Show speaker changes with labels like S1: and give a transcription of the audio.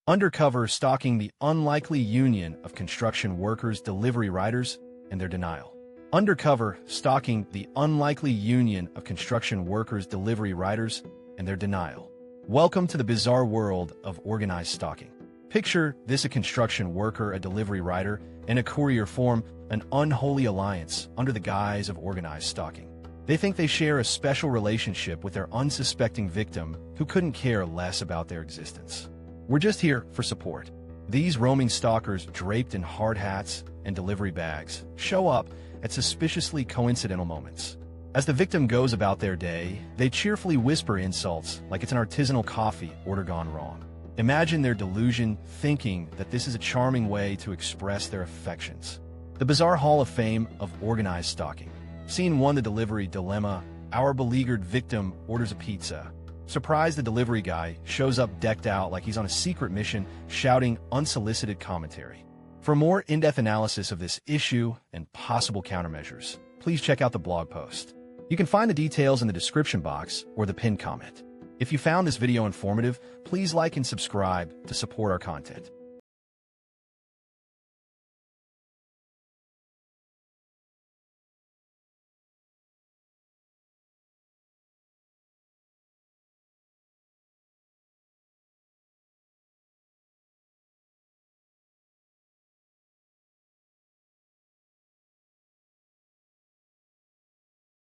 S1: Undercover Stalking, the unlikely union of construction workers, delivery riders, and their denial. Undercover Stalking, the unlikely union of construction workers, delivery riders, and their denial. Welcome to the bizarre world of organized stalking. Picture this: a construction worker, a delivery rider, and a courier form an unholy alliance under the guise of organized stalking. They think they share a special relationship with their unsuspecting victim who couldn't care less about their existence. We're just here for support. These roaming stalkers, draped in hard hats and delivery bags, show up at suspiciously coincidental moments. As the victim goes about their day, they cheerfully whisper insults like it's an artisanal coffee order gone wrong. Imagine their delusion, thinking that this is a charming way to express their affections. The bizarre hall of fame of organized stalking. Scene 1: the delivery dilemma. Our beleaguered victim orders a pizza. Surprised, the delivery guy shows up decked out like he's on a secret mission, shouting unsolicited commentary. For more in-depth analysis of this issue and possible countermeasures, please check out the blog post. You can find the details in the description box or the pinned comment. If you found this video informative, please like and subscribe to support our content.